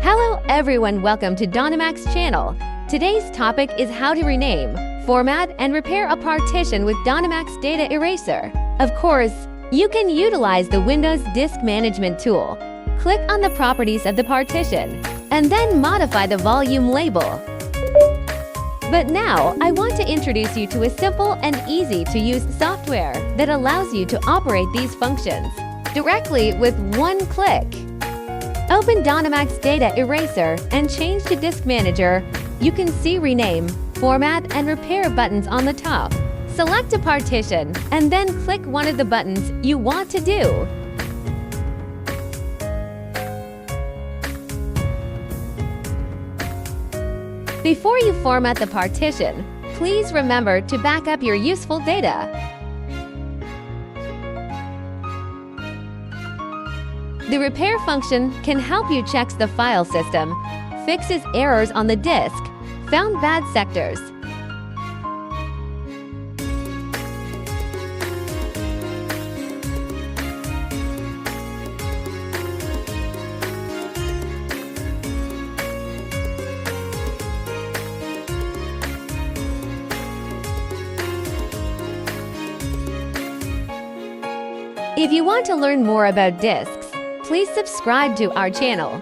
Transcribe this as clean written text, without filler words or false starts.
Hello everyone, welcome to Donemax channel. Today's topic is how to rename, format, and repair a partition with Donemax Data Eraser. Of course, you can utilize the Windows Disk Management tool. Click on the properties of the partition, and then modify the volume label. But now, I want to introduce you to a simple and easy-to-use software that allows you to operate these functions directly with one click. Open Donemax Data Eraser and change to Disk Manager. You can see Rename, Format, and Repair buttons on the top. Select a partition and then click one of the buttons you want to do. Before you format the partition, please remember to back up your useful data. The repair function can help you check the file system, fixes errors on the disk, found bad sectors. If you want to learn more about disks, please subscribe to our channel.